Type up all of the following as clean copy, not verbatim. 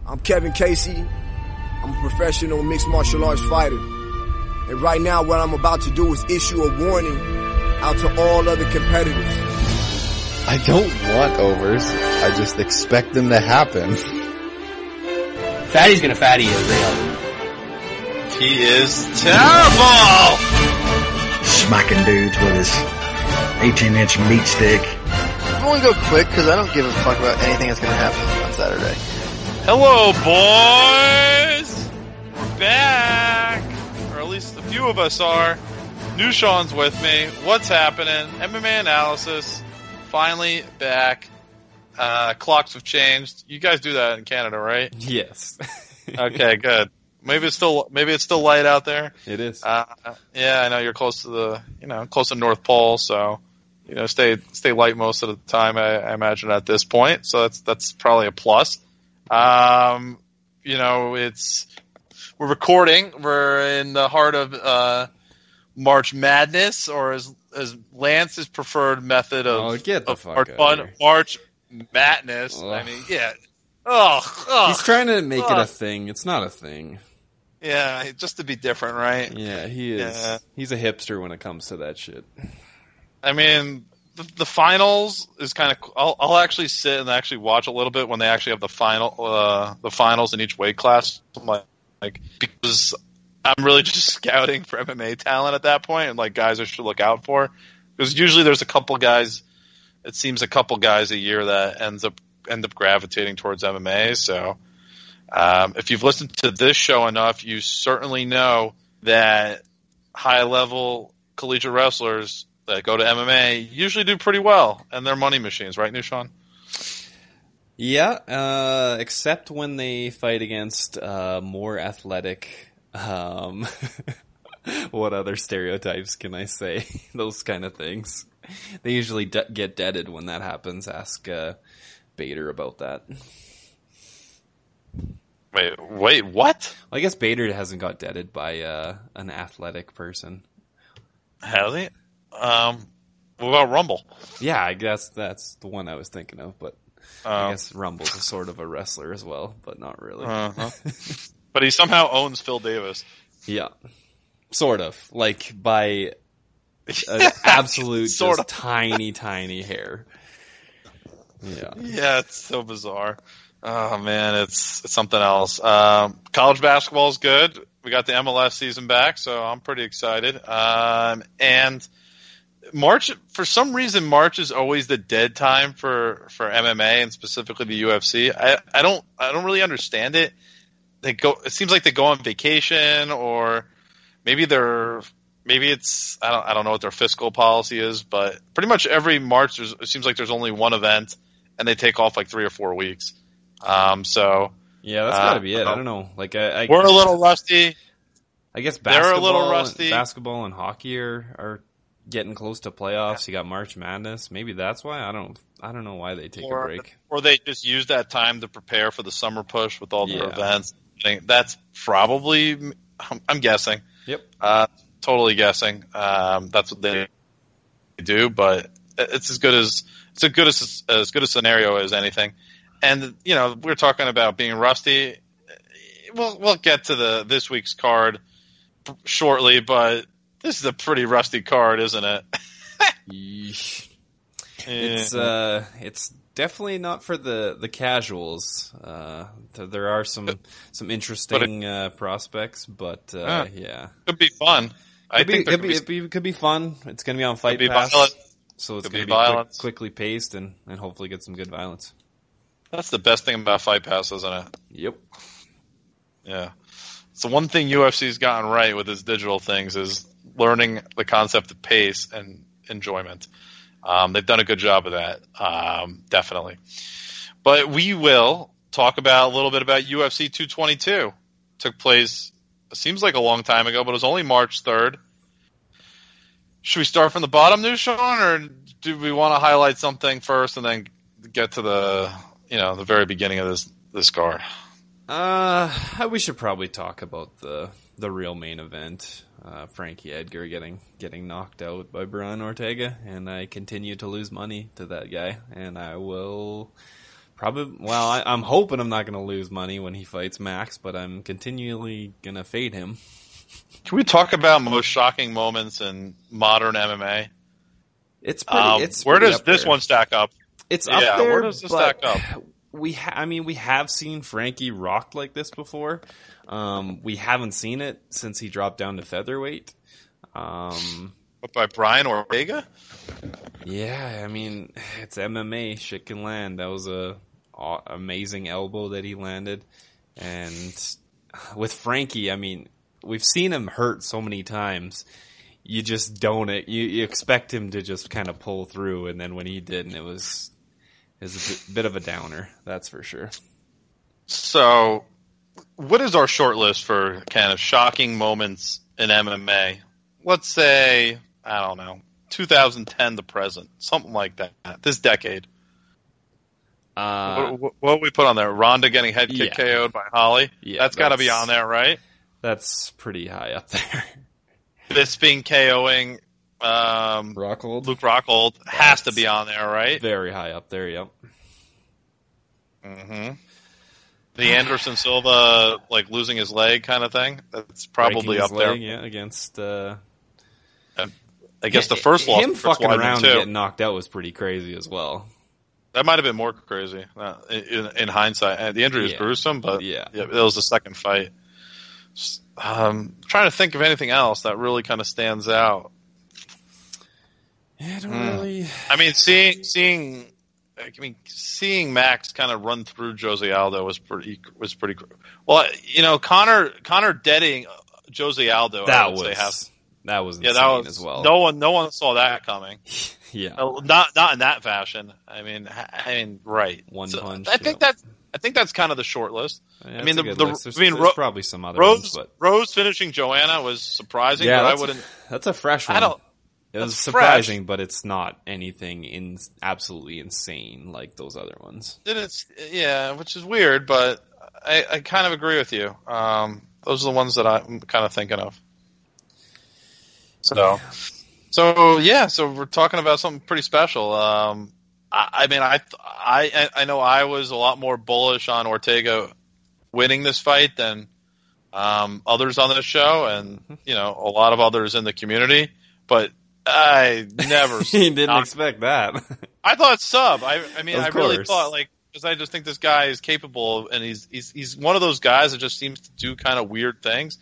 I'm Kevin Casey. I'm a professional mixed martial arts fighter. And right now what I'm about to do is issue a warning out to all other competitors. I don't want overs. I just expect them to happen. Fatty's gonna fatty is real. He is terrible! Smacking dudes with his 18-inch meat stick. I'm gonna go quick because I don't give a fuck about anything that's gonna happen on Saturday. Hello, boys! We're back! Or at least a few of us are. New Shaun's with me. What's happening? MMA-analysis. Finally back. Clocks have changed. You guys do that in Canada, right? Yes. Okay, good. Maybe it's still light out there. It is. Yeah, I know you're close to close to North Pole, so stay light most of the time. I imagine at this point, so that's probably a plus. We're recording. We're in the heart of March Madness, or as Lance's preferred method of March Madness. Ugh. I mean, yeah. He's trying to make it a thing. It's not a thing. Yeah, just to be different, right? Yeah, he is. Yeah. He's a hipster when it comes to that shit. I mean, the finals is kind of. I'll actually sit and actually watch a little bit when they actually have the finals in each weight class. Like because I'm really just scouting for MMA talent at that point, and like guys I should look out for. Because usually there's a couple guys. It seems a couple guys a year that end up gravitating towards MMA. So if you've listened to this show enough, you certainly know that high-level collegiate wrestlers that go to MMA usually do pretty well, and they're money machines, right, Shaun? Yeah, except when they fight against more athletic. What other stereotypes can I say? Those kind of things. They usually get deaded when that happens. Ask Bader about that. Wait, what? Well, I guess Bader hasn't got deaded by an athletic person. Has he? What about Rumble? Yeah, I guess that's the one I was thinking of, but I guess Rumble's a sort of a wrestler as well, but not really. Uh-huh. But he somehow owns Phil Davis. Yeah. Sort of. Like, by an absolute sort just tiny, tiny hair. Yeah. Yeah, it's so bizarre. Oh, man, it's something else. College basketball is good. We got the MLS season back, so I'm pretty excited. And March, for some reason, March is always the dead time for MMA and specifically the UFC. I don't really understand it. It seems like they go on vacation, or maybe it's I don't know what their fiscal policy is, but pretty much every March it seems like there's only one event, and they take off like 3 or 4 weeks. So yeah, that's got to be it. I don't know. Like we're a little rusty. I guess they're a little rusty. Basketball and hockey are getting close to playoffs. You got March Madness. Maybe that's why. I don't know why they take a break. Or they just use that time to prepare for the summer push with all their events. That's probably, I'm guessing. Yep. Totally guessing. That's what they do, but it's as good a scenario as anything. And we're talking about being rusty. We'll get to this week's card shortly, but this is a pretty rusty card, isn't it? It's definitely not for the casuals. There are some interesting prospects, but yeah, could be fun. Could be fun. It's going to be on Fight Pass, so it's going to be quickly paced and hopefully get some good violence. That's the best thing about Fight Pass, isn't it? Yep. Yeah. So one thing UFC's gotten right with its digital things is learning the concept of pace and enjoyment. They've done a good job of that, definitely. But we will talk a little bit about UFC 222. Took place, it seems like a long time ago, but it was only March 3rd. Should we start from the bottom, Shaun, or do we want to highlight something first and then get to the very beginning of this card? We should probably talk about the real main event. Frankie Edgar getting knocked out by Brian Ortega, and I continue to lose money to that guy, and I will Probably. Well, I'm hoping I'm not going to lose money when he fights Max, but I'm continually going to fade him. Can we talk about most shocking moments in modern MMA? It's pretty. Where does this one stack up? It's up there. Where does this stack up? We have seen Frankie rocked like this before. We haven't seen it since he dropped down to featherweight. But by Brian Ortega? Yeah, I mean, it's MMA. Shit can land. That was a amazing elbow that he landed. And with Frankie, I mean, we've seen him hurt so many times. You just don't. You expect him to just kind of pull through, and then when he didn't, it was a bit of a downer. That's for sure. So, what is our short list for kind of shocking moments in MMA? Let's say, I don't know, 2010 to present, something like that. This decade. What would we put on there? Ronda getting head kick KO'd by Holly. Yeah, that's got to be on there, right? That's pretty high up there. Bisping KOing Luke Rockhold has to be on there, right? Very high up there, yep. Mm-hmm. The Anderson Silva, like, losing his leg kind of thing. That's probably up there. Yeah, against. I guess the first loss. Him fucking around and getting knocked out was pretty crazy as well. That might have been more crazy in hindsight. The injury was gruesome, but yeah, it was the second fight. Trying to think of anything else that really kind of stands out. Yeah, I don't really. I mean, seeing Max kind of run through Jose Aldo was pretty. Well, you know, Connor deading Jose Aldo. That was insane as well. No one saw that coming. Yeah, not in that fashion. I mean, right. One punch. I think that's kind of the short list. Yeah, I mean, there's probably some other ones, but Rose finishing Joanna was surprising. Yeah, but I wouldn't. That's a fresh one. It was surprising, but it's not anything absolutely insane like those other ones. Which is weird, but I kind of agree with you. Those are the ones that I'm kind of thinking of. So we're talking about something pretty special. I mean, I know I was a lot more bullish on Ortega winning this fight than others on this show, and a lot of others in the community. But I never didn't expect that. I thought sub. I really thought, because I just think this guy is capable, and he's one of those guys that just seems to do kind of weird things,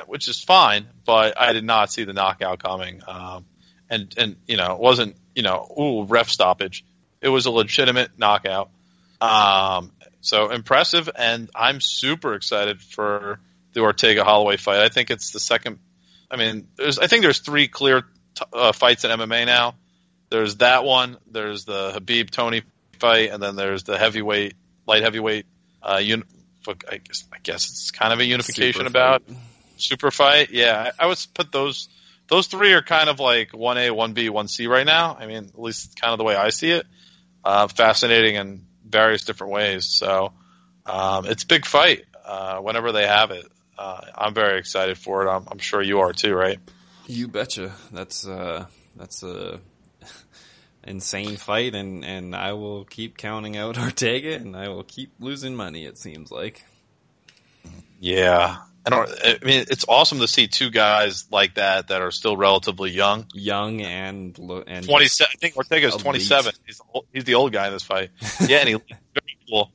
which is fine. But I did not see the knockout coming, and it wasn't ref stoppage. It was a legitimate knockout. So impressive, and I'm super excited for the Ortega Holloway fight. I think it's the second. I mean, there's three clear fights in MMA now. There's that one. There's the Habib Tony fight, and then there's the light heavyweight. I guess it's kind of a unification super fight. Yeah, I would put those three are kind of like 1A, 1B, 1C right now. I mean, at least kind of the way I see it. Fascinating in various different ways. So it's a big fight whenever they have it. I'm very excited for it. I'm sure you are too, right? You betcha. That's a insane fight, and I will keep counting out Ortega, and I will keep losing money. It seems like. Yeah, I mean, it's awesome to see two guys like that are still relatively young and 27. I think Ortega's 27. He's the old guy in this fight. Yeah, and he's very cool.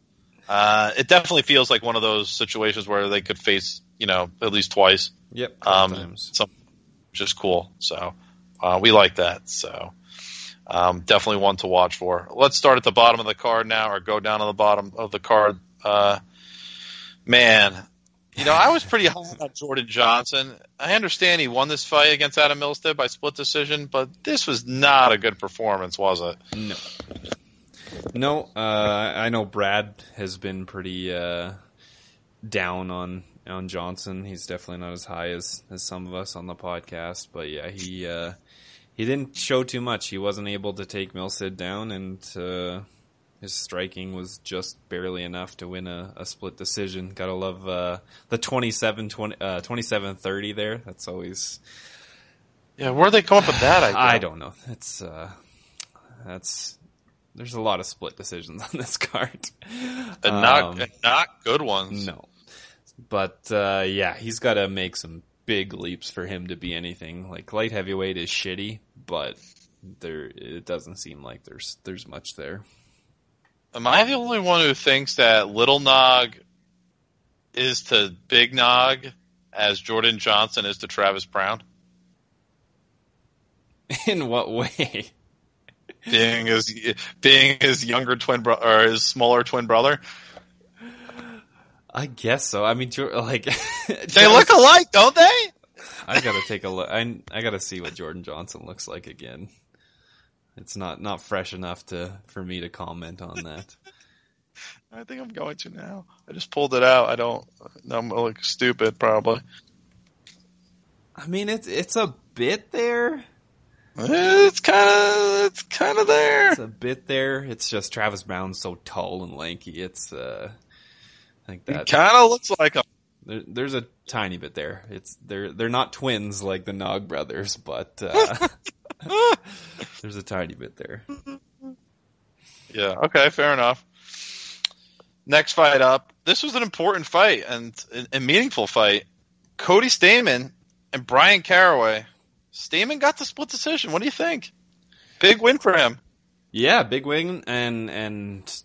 It definitely feels like one of those situations where they could face, at least twice. Yep. Times. Which is cool. So we like that. So definitely one to watch for. Let's start at the bottom of the card now, or go down to the bottom of the card. Man, I was pretty high on Jordan Johnson. I understand he won this fight against Adam Milstead by split decision, but this was not a good performance, was it? No. I know Brad has been pretty down on Johnson. He's definitely not as high as some of us on the podcast, but yeah, he didn't show too much. He wasn't able to take Milstead down, and his striking was just barely enough to win a split decision. Gotta love the 27-30 there. That's always... Yeah, where'd they come up with that idea? I don't know. That's there's a lot of split decisions on this card. And not good ones. No. But, yeah, he's got to make some big leaps for him to be anything. Like, light heavyweight is shitty, but it doesn't seem like there's much there. Am I the only one who thinks that Little Nog is to Big Nog as Jordan Johnson is to Travis Brown? In what way? Being his younger twin brother or his smaller twin brother. I guess so. I mean, like they look alike, don't they? I gotta take a look. I gotta see what Jordan Johnson looks like again. It's not fresh enough for me to comment on that. I think I'm going to now. I just pulled it out. I'm like stupid probably. I mean, it's a bit there. It's kind of there. It's a bit there. It's just Travis Brown's so tall and lanky. It's I think that kind of looks like him. There's a tiny bit there. They're not twins like the Nog brothers, but there's a tiny bit there. Yeah. Okay. Fair enough. Next fight up. This was an important fight and a meaningful fight. Cody Stamann and Brian Caraway. Stamann got the split decision. What do you think? Big win for him. Yeah, big win and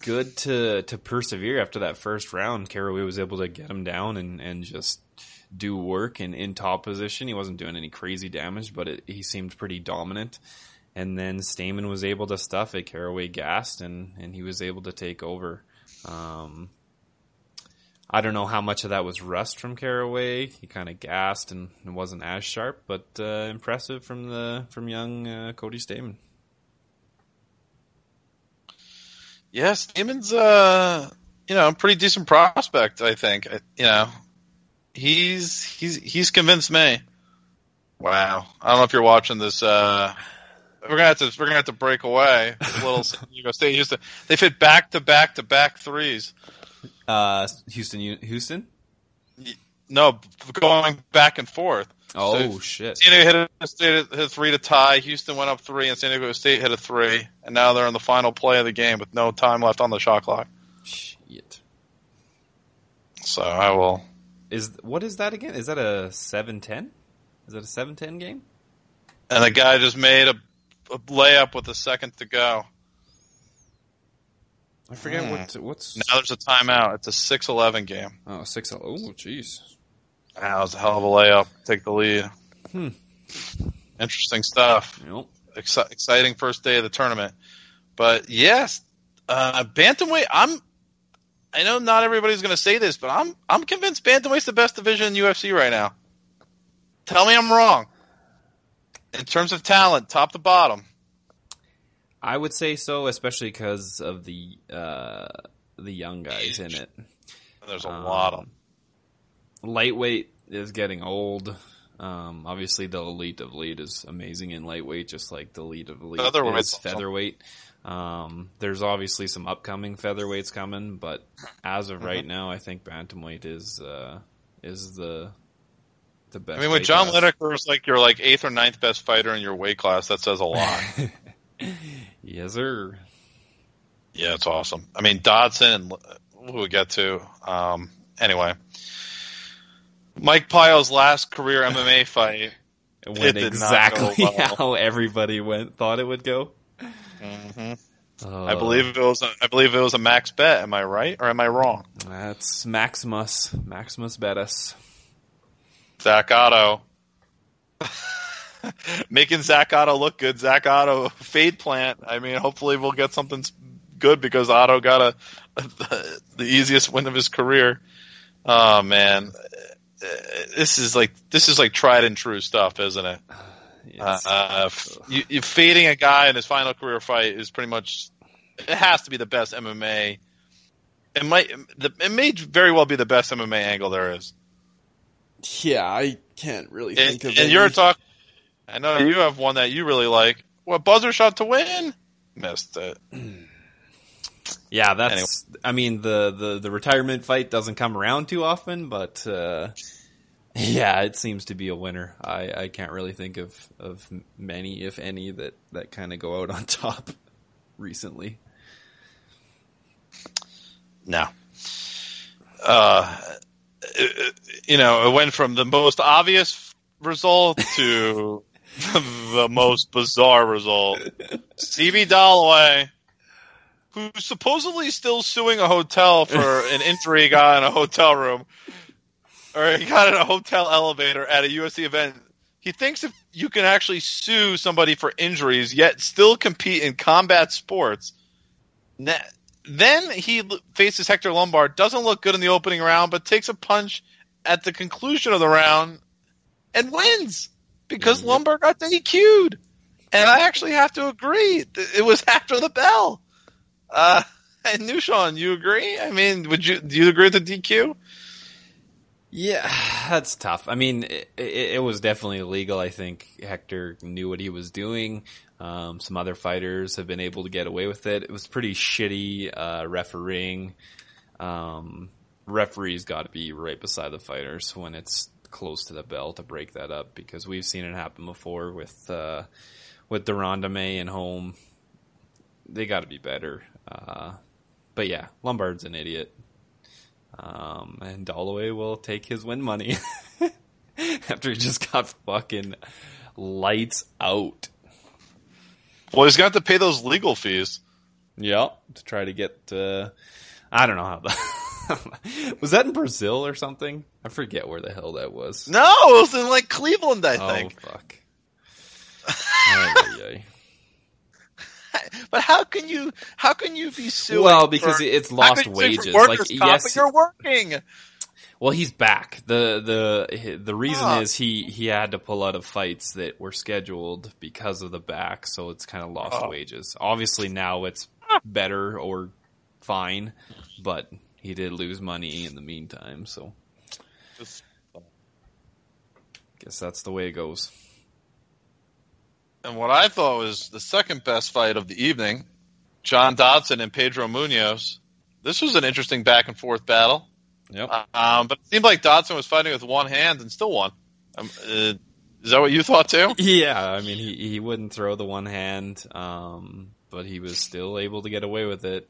good to persevere after that first round. Caraway was able to get him down and just do work in top position. He wasn't doing any crazy damage, but he seemed pretty dominant. And then Stamann was able to stuff it. Caraway gassed and he was able to take over. I don't know how much of that was rust from Caraway. He kind of gassed and wasn't as sharp, but impressive from young Cody Stamann. Yeah, Stamann's a pretty decent prospect. I think he's convinced me. Wow, I don't know if you're watching this. We're gonna have to break away. A little San Diego State Houston. They've hit back threes. Houston? No, going back and forth. Oh, so shit. San Diego hit a three to tie. Houston went up 3, and San Diego State hit a 3. And now they're in the final play of the game with no time left on the shot clock. Shit. So I will. What is that again? Is that a 7-10? Is that a 7-10 game? And the guy just made a layup with a second to go. I forget what's... Now there's a timeout. It's a 6-11 game. Oh, 6-11. Oh, jeez. That was a hell of a layup. Take the lead. Interesting stuff. Yep. Exciting first day of the tournament. But yes, bantamweight. I know not everybody's going to say this, but I'm convinced bantamweight's the best division in UFC right now. Tell me I'm wrong. In terms of talent, top to bottom. I would say so, especially because of the young guys in it. There's a lot of them. Lightweight is getting old. Obviously, the elite of elite is amazing in lightweight, just like the elite of elite is featherweight. There's obviously some upcoming featherweights coming, but as of right now, I think bantamweight is the best. I mean, with John Lineker is like your 8th or 9th best fighter in your weight class, that says a lot. Yes, sir. Yeah, it's awesome. I mean, Dodson, and who we'll get to. Anyway, Mike Pyle's last career MMA fight. It went exactly how everybody thought it would go. Mm-hmm. I believe it was a max bet. Am I right or am I wrong? That's Maximus. Maximus bet us. Zach Otto. Making Zach Otto look good. Zach Otto fade plant. I mean, hopefully we'll get something good because Otto got the easiest win of his career. Oh man, this is like tried and true stuff, isn't it? You fading a guy in his final career fight is pretty much, it has to be the best MMA. It may very well be the best MMA angle there is. Yeah, I can't really think of it. And you're talking. I know you have one that you really like. What, buzzer shot to win? Missed it. Yeah, that's. Anyway. I mean, the retirement fight doesn't come around too often, but yeah, it seems to be a winner. I can't really think of many, if any, that kind of go out on top recently. No. It went from the most obvious result to the most bizarre result. Stevie Dalloway, who's supposedly still suing a hotel for an injury he got in a hotel room, or he got in a hotel elevator at a UFC event. He thinks if you can actually sue somebody for injuries, yet still compete in combat sports. Then he faces Hector Lombard, doesn't look good in the opening round, but takes a punch at the conclusion of the round and wins because Lombard got DQ'd. And I actually have to agree. It was after the bell. And Shaun, you agree? I mean, do you agree with the DQ? Yeah, that's tough. I mean, it was definitely illegal. I think Hector knew what he was doing. Some other fighters have been able to get away with it. It was pretty shitty refereeing. Referees got to be right beside the fighters when it's close to the bell to break that up, because we've seen it happen before with Durandame and Home. They got to be better. But yeah, Lombard's an idiot. And Dalloway will take his win money after he just got fucking lights out. Well, he's going to have to pay those legal fees. Yeah, to try to get, I don't know how that, was that in Brazil or something? I forget where the hell that was. No, it was in like Cleveland, I think. Oh, fuck. Ay. But how can you be suing? Well, because it's lost wages. Like, yes, you're working. Well, he's back. The reason is he had to pull out of fights that were scheduled because of the back, so it's kind of lost wages. Obviously now it's better or fine, but he did lose money in the meantime, so guess that's the way it goes. And what I thought was the second best fight of the evening, John Dodson and Pedro Munoz. This was an interesting back and forth battle. Yep. But it seemed like Dodson was fighting with one hand and still won. Is that what you thought too? Yeah, I mean he wouldn't throw the one hand, but he was still able to get away with it.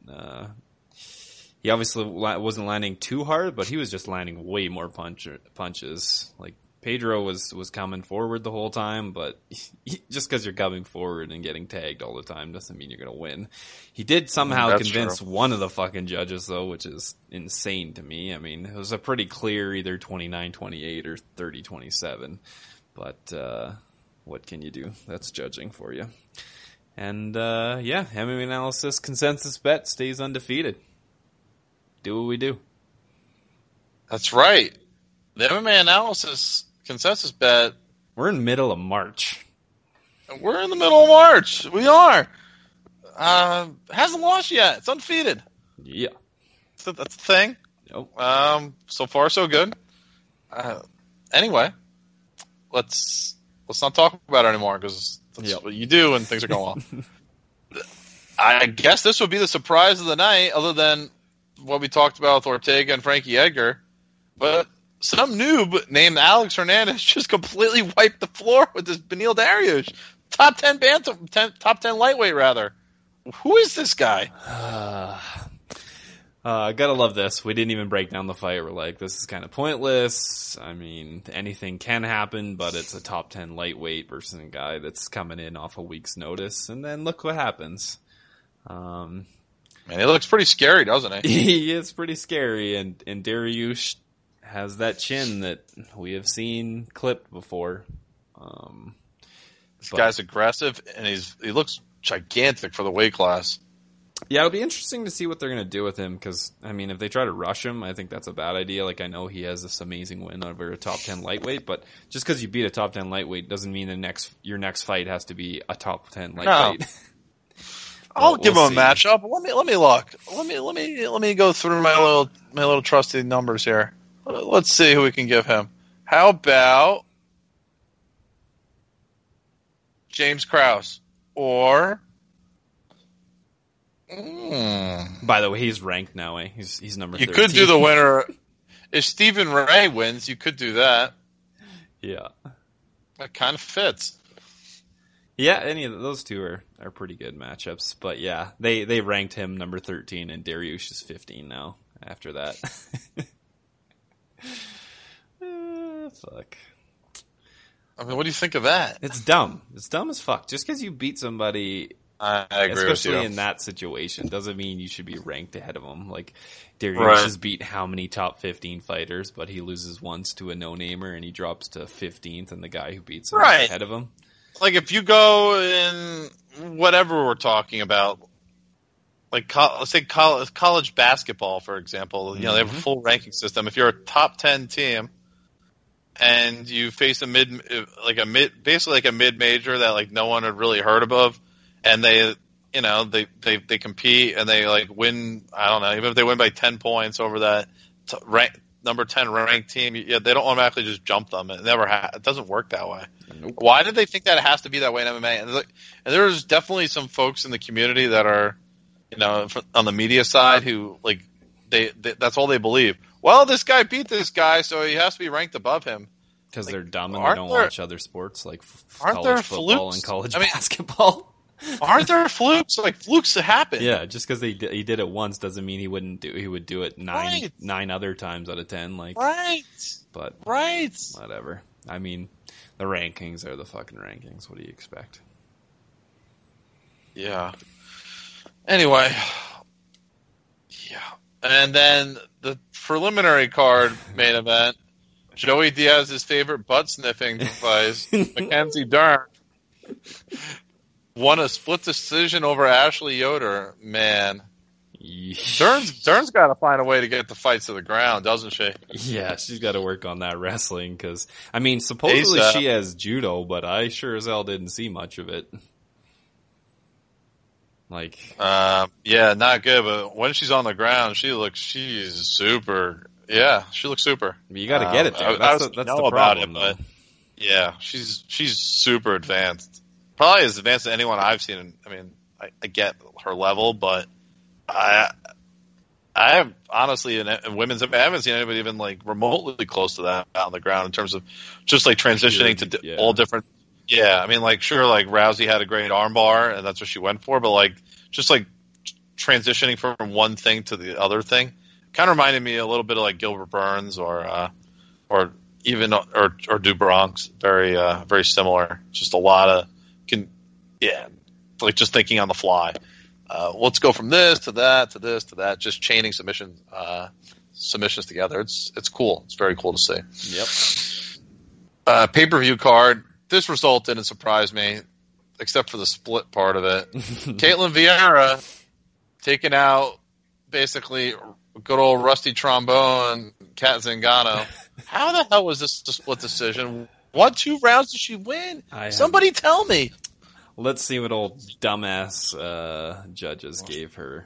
He obviously wasn't landing too hard, but he was just landing way more punches. Like Pedro was coming forward the whole time, but just because you're coming forward and getting tagged all the time doesn't mean you're going to win. He did somehow convince one of the fucking judges, though, which is insane to me. I mean, it was a pretty clear either 29-28 or 30-27. But what can you do? That's judging for you. And, yeah, mma-analysis consensus bet stays undefeated. Do what we do. That's right. The mma-analysis consensus bet. We're in the middle of March. We're in the middle of March. We are. Hasn't lost yet. It's undefeated. Yeah. So that's the thing. Nope. So far, so good. Anyway, let's not talk about it anymore, because that's what you do when things are going well. I guess this would be the surprise of the night, other than what we talked about with Ortega and Frankie Edgar. But some noob named Alex Hernandez just completely wiped the floor with this Beneil Dariush. Top 10 lightweight, rather. Who is this guy? Gotta love this. We didn't even break down the fight. We're like, this is kind of pointless. I mean, anything can happen, but it's a top 10 lightweight versus a guy that's coming in off a week's notice. And then look what happens. Man, he looks pretty scary, doesn't he? He is pretty scary, and Dariush has that chin that we have seen clipped before. This guy's aggressive, and he looks gigantic for the weight class. Yeah, it'll be interesting to see what they're going to do with him, because, I mean, if they try to rush him, I think that's a bad idea. Like, I know he has this amazing win over a top 10 lightweight, but just because you beat a top 10 lightweight doesn't mean your next fight has to be a top 10 lightweight. No. I'll give him a matchup. Let me look. Let me go through my little trusty numbers here. Let's see who we can give him. How about James Krause or? By the way, he's ranked now. He's number 13. You could do the winner if Stephen Ray wins. You could do that. Yeah, that kind of fits. Yeah, any of those two are pretty good matchups. But yeah, they ranked him number 13, and Dariush is 15 now after that. Fuck. I mean, what do you think of that? It's dumb. It's dumb as fuck. Just because you beat somebody, I agree with you. especially in that situation, doesn't mean you should be ranked ahead of him. Like, Dariush has beat how many top 15 fighters, but he loses once to a no-namer, and he drops to 15th, and the guy who beats him is ahead of him. Like, if you go in whatever we're talking about, like, let's say college basketball, for example, you know, they have a full ranking system. If you're a top 10 team and you face basically like a mid-major that, like, no one had really heard of, and they compete and they, like, win, I don't know, even if they win by 10 points over that number 10 ranked team, they don't automatically just jump them. It doesn't work that way. Nope. Why did they think that it has to be that way in MMA? And there's definitely some folks in the community that are, you know, on the media side who, like, they that's all they believe. Well, this guy beat this guy, so he has to be ranked above him. Because they're dumb and they don't watch other sports like college football and college basketball. Aren't there flukes? Like, flukes that happen. Yeah, just because he did it once doesn't mean he would do it nine other times out of 10. Like, but whatever. I mean, the rankings are the fucking rankings. What do you expect? Yeah. Anyway. Yeah. And then the preliminary card main event, Joey Diaz's favorite butt-sniffing device, Mackenzie Dern, won a split decision over Ashley Yoder. Man. Dern's got to find a way to get the fights to the ground, doesn't she? Yeah, she's got to work on that wrestling because, I mean, supposedly she has judo, but I sure as hell didn't see much of it. Like, yeah, not good. But when she's on the ground, she's super. Yeah, she looks super. You got to get it there. That's the problem. About it, but yeah, she's super advanced. Probably as advanced as anyone I've seen. I mean, I get her level, but I have honestly in women's. I haven't seen anybody even like remotely close to that on the ground in terms of just like transitioning to all different. Yeah, I mean, like, sure, like, Rousey had a great armbar, and that's what she went for, but, like, just, like, transitioning from one thing to the other thing kind of reminded me a little bit of, like, Gilbert Burns or Dubronx. Very, very similar. Just a lot of, like, just thinking on the fly. Let's go from this to that to this to that, just chaining submissions together. It's cool. It's very cool to see. Yep. Pay-per-view card. This result didn't surprise me, except for the split part of it. Caitlin Vieira taking out basically good old rusty trombone Kat Zingano. How the hell was this a split decision? What 2 rounds did she win? Somebody tell me. Let's see what old dumbass judges gave her.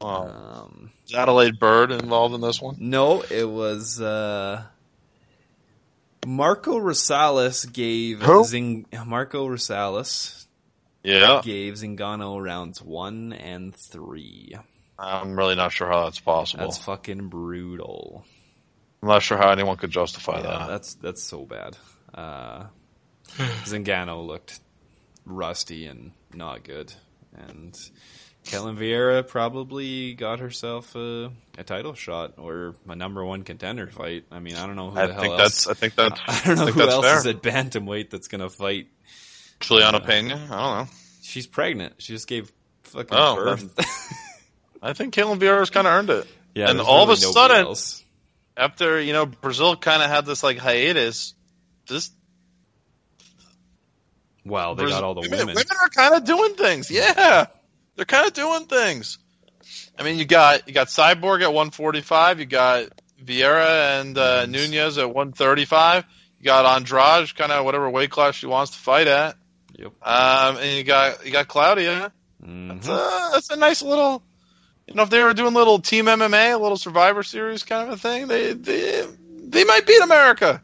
Is Adelaide Bird involved in this one? No, it was... Marco Rosales gave gave Zingano rounds 1 and 3. I'm really not sure how that's possible. That's fucking brutal. I'm not sure how anyone could justify that. That's so bad. Zingano looked rusty and not good, and Caitlin Vieira probably got herself a title shot or a number 1 contender fight. I mean, I don't know who the hell else. I think that's. I don't know who else is at bantamweight that's gonna fight. Juliana Pena. I don't know. She's pregnant. She just gave fucking birth. I think Caitlin Vieira's kind of earned it. Yeah, and all of a sudden, after Brazil kind of had this like hiatus, wow, they got all the women. Women are kind of doing things. Yeah. They're kind of doing things. I mean, you got Cyborg at 145. You got Vieira and Nunez at 135. You got Andrade, kind of whatever weight class she wants to fight at. Yep. And you got Claudia. Mm-hmm. That's a nice little. If they were doing a little team MMA, a little Survivor Series kind of a thing, they might beat America.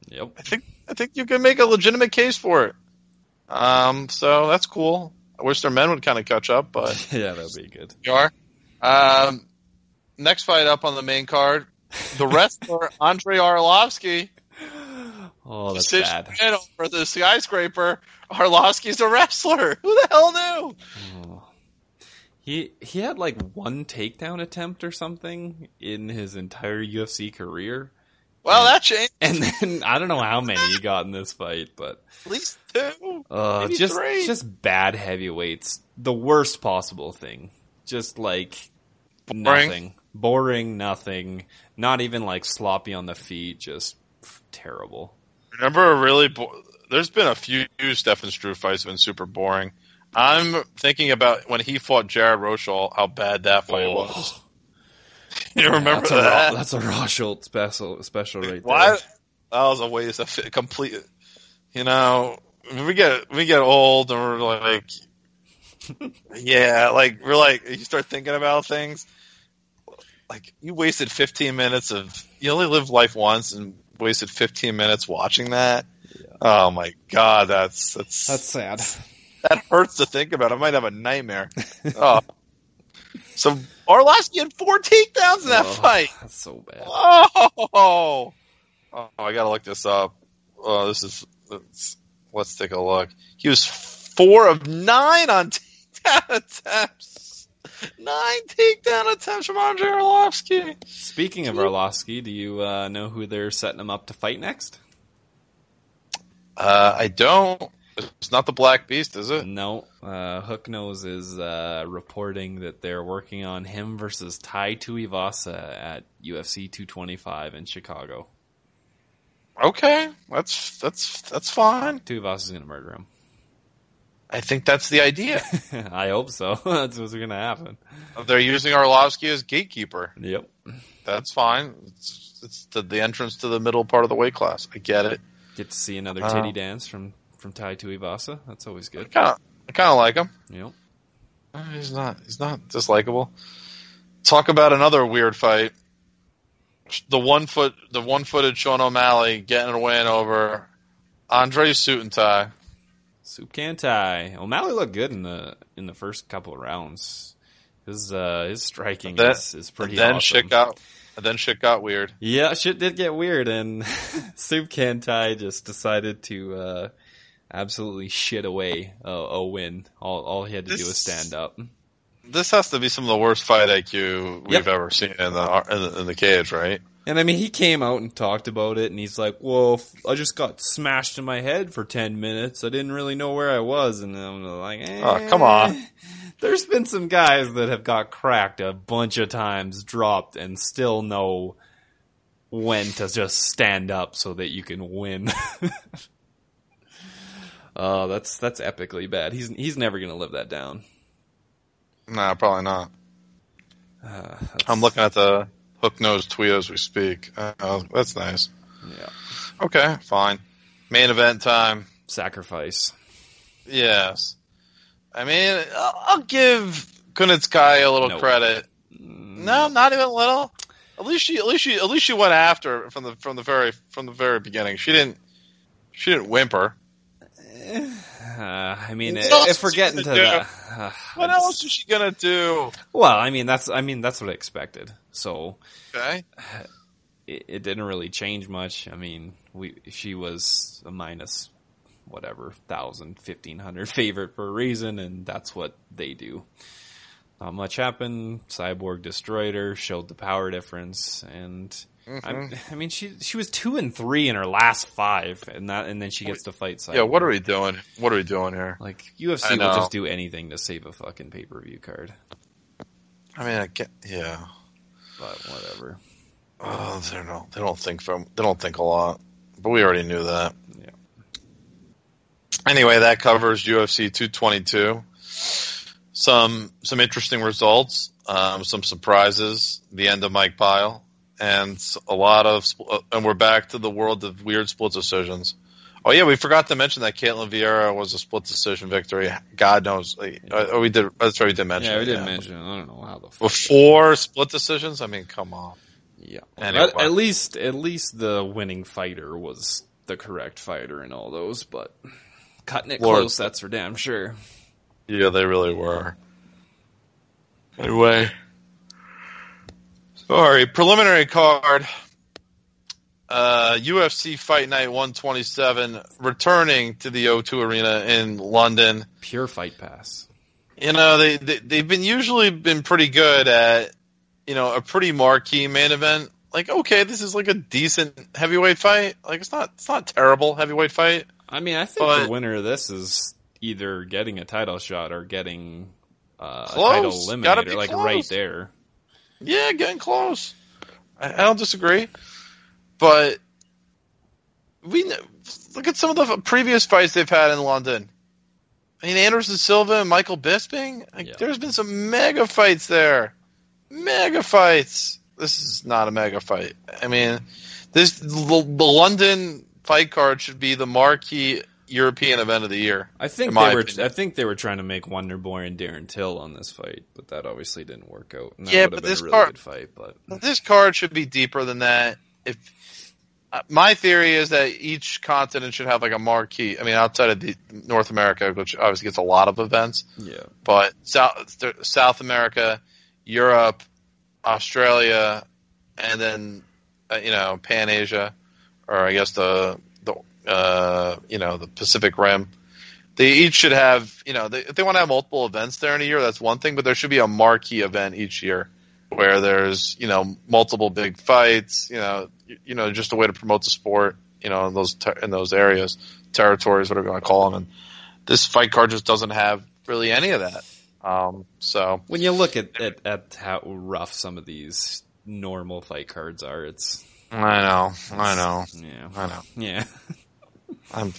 Yep. I think you can make a legitimate case for it. So that's cool. I wish their men would kind of catch up, but yeah, that'd be good. You are. Next fight up on the main card, the wrestler Andrei Arlovsky Oh, that's decision bad. win over the skyscraper. Arlovsky's a wrestler. Who the hell knew? Oh. He had like one takedown attempt or something in his entire UFC career. Well, that changed. And then I don't know how many he got in this fight, but At least 2. Maybe just 3. just bad heavyweights. The worst possible thing. Just like Boring. nothing. Boring, nothing. Not even like sloppy on the feet, just terrible. Remember there's been a few Stefan Struve fights that have been super boring. I'm thinking about when he fought Jared Rochelle, how bad that fight was. You remember that? That's a Raw Schultz special right there. What? That was a waste of complete. You know, we get old and we're like, yeah, like we're like you start thinking about things. Like you wasted 15 minutes you only live life once and wasted 15 minutes watching that. Yeah. Oh my god, that's sad. That hurts to think about. I might have a nightmare. Oh. So Arlovsky had 4 takedowns in that fight. That's so bad. Oh, I gotta look this up. Oh, let's take a look. He was 4 of 9 on takedown attempts. 9 takedown attempts from Andrei Arlovsky. Speaking of Arlovsky, do you know who they're setting him up to fight next? I don't. It's not the Black Beast, is it? No. Hook Nose is reporting that they're working on him versus Tai Tuivasa at UFC 225 in Chicago. Okay, that's fine. Tuivasa's going to murder him. I think that's the idea. I hope so. That's what's going to happen. They're using Arlovsky as gatekeeper. Yep. That's fine. It's the entrance to the middle part of the weight class. I get it. Get to see another titty dance from Tai Tuivasa. That's always good. I kind of like him. Yep. He's not dislikable. Talk about another weird fight. The one-footed Sean O'Malley getting a win over Andre Sutentai. Supkantai. O'Malley looked good in the first couple of rounds. His striking is pretty awesome. Then shit got weird. Yeah, shit did get weird, and Supkantai just decided to absolutely shit away a win. All he had to do was stand up. This has to be some of the worst fight IQ we've ever seen in the cage, right? And I mean, he came out and talked about it, and he's like, well, I just got smashed in my head for 10 minutes. I didn't really know where I was. And I'm like, oh, come on. There's been some guys that have got cracked a bunch of times, dropped, and still know when to just stand up so that you can win. Oh, that's epically bad. He's never going to live that down. Nah, probably not. I'm looking at the Hook Nose tweet as we speak. That's nice. Yeah. Okay, fine. Main event time. Sacrifice. Yes. I mean, I'll give Kunitskaya a little credit. No, not even a little. At least she went after from the very beginning. She didn't whimper. I mean, if we're getting to that, what else is she gonna do? Well, I mean, that's what I expected. So, okay, it didn't really change much. I mean, she was a minus whatever 1,000, 1,500 favorite for a reason, and that's what they do. Not much happened. Cyborg destroyed her, showed the power difference, and I mean, she was 2-3 in her last 5, and then she gets to fight Cyborg. Yeah, what are we doing? What are we doing here? Like, UFC will just do anything to save a fucking pay-per-view card. I mean, yeah, but whatever. Oh, they don't think a lot, but we already knew that. Yeah. Anyway, that covers UFC 222. Some interesting results, some surprises. The end of Mike Pyle. And and we're back to the world of weird split decisions. Oh yeah, we forgot to mention that Caitlin Vieira was a split decision victory. God knows. We did. That's right. We did mention. Yeah, we did mention. I don't know how the fuck. Before split decisions. I mean, come on. Yeah. Anyway. At least the winning fighter was the correct fighter in all those, but cutting it close, that's for damn sure. Yeah, they really were. Anyway. Sorry, preliminary card. UFC Fight Night 127 returning to the O2 Arena in London. Pure Fight Pass. You know, they've been usually been pretty good at, you know, a pretty marquee main event. Like, okay, this is like a decent heavyweight fight. Like, it's not terrible heavyweight fight. I mean, I think the winner of this is either getting a title shot or getting a title eliminator, like close. Right there. Yeah, getting close. I don't disagree. But look at some of the previous fights they've had in London. I mean, Anderson Silva and Michael Bisping. There's been some mega fights there. Mega fights. This is not a mega fight. I mean, the London fight card should be the marquee European event of the year. I think they were trying to make Wonder Boy and Darren Till on this fight, but that obviously didn't work out. And that would have been a really good fight. But this card should be deeper than that. My theory is that each continent should have like a marquee. I mean, outside of North America, which obviously gets a lot of events. Yeah. But South America, Europe, Australia, and then Pan Asia, or I guess the Pacific Rim. They each should have, if they want to have multiple events there in a year, that's one thing. But there should be a marquee event each year where there's multiple big fights. Just a way to promote the sport. In those areas, territories, whatever you want to call them. And this fight card just doesn't have really any of that. So when you look at how rough some of these normal fight cards are, I know. Yeah. I know. Yeah. I'm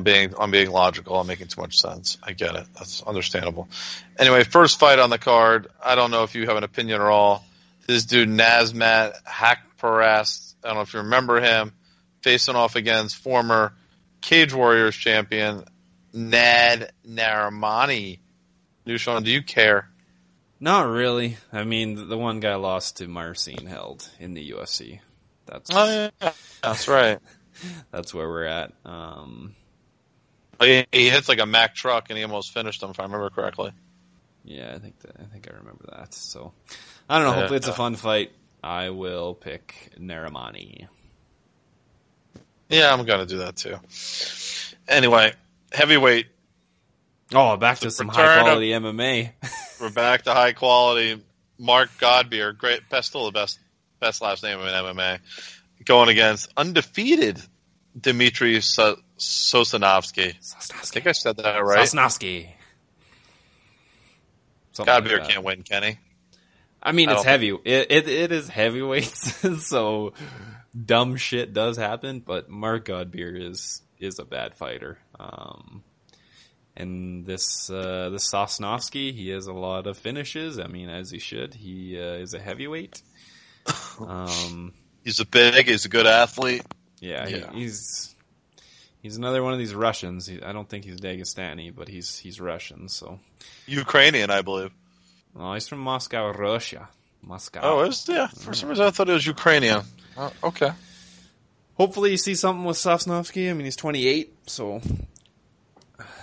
being logical. I'm making too much sense. I get it. That's understandable. Anyway, first fight on the card. I don't know if you have an opinion at all. This dude Nazmat Hakparast, I don't know if you remember him, facing off against former Cage Warriors champion Nad Narimani. Shaun, do you care? Not really. I mean, the one guy lost to Marcin Held in the UFC. That's right. That's where we're at. He hits like a Mack truck and he almost finished him, if I remember correctly. Yeah, I think I remember that. So I don't know. Hopefully, it's a fun fight. I will pick Narimani. Yeah, I'm gonna do that too. Anyway, heavyweight. Oh, back to some high quality MMA. We're back to high quality. Mark Godbeer, still the best last name in MMA, going against undefeated Dmitry Sosnovsky. I think I said that right. Sosnovsky. Godbeer can't win, can he? I mean, it's heavy. It is heavyweights, so dumb shit does happen. But Mark Godbeer is a bad fighter. And this Sosnovsky, he has a lot of finishes. I mean, as he should. He is a heavyweight. He's a good athlete. Yeah. He's another one of these Russians. I don't think he's Dagestani, but he's Russian. So Ukrainian, I believe. Oh, he's from Moscow, Russia. Moscow. Oh, for some reason I thought it was Ukrainian. Oh, okay. Hopefully you see something with Sosnovsky. I mean, he's 28, so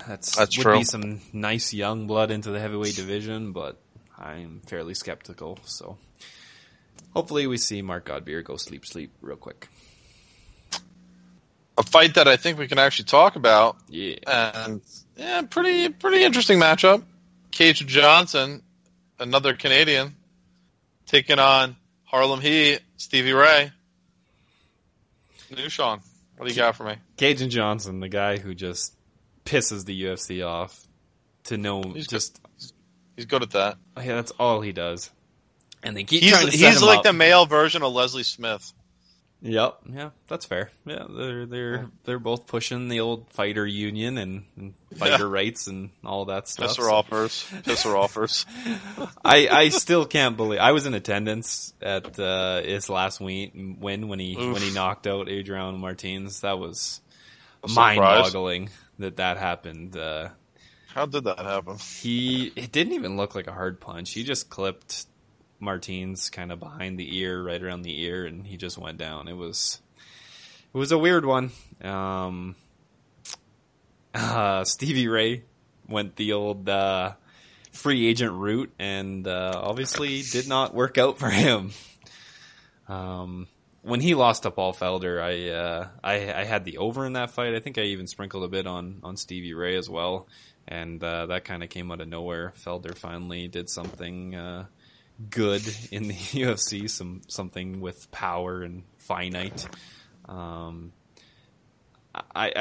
that's would true. Be some nice young blood into the heavyweight division, but I'm fairly skeptical. So hopefully we see Mark Godbeer go sleep real quick. A fight that I think we can actually talk about. Yeah. And pretty interesting matchup. Cage Johnson, another Canadian, taking on Harlem Heat, Stevie Ray. Shaun, what do you got for me? Cage and Johnson, the guy who just pisses the UFC off he's good at that. Yeah, that's all he does. And they keep he's trying to set him He's like up. the male version of Leslie Smith. Yep. Yeah, that's fair. Yeah, they're both pushing the old fighter union and fighter rights and all that stuff. Pisser offers. I still can't believe I was in attendance at his last win when he knocked out Adrian Martins. That was mind-boggling that happened. How did that happen? It didn't even look like a hard punch. He just clipped Martins kind of behind the ear, right around the ear, and he just went down. It was a weird one. Stevie Ray went the old free agent route, and obviously did not work out for him. when he lost to Paul Felder, I had the over in that fight. I think I even sprinkled a bit on Stevie Ray as well, and that kind of came out of nowhere. Felder finally did something good in the UFC, something with power and finite. I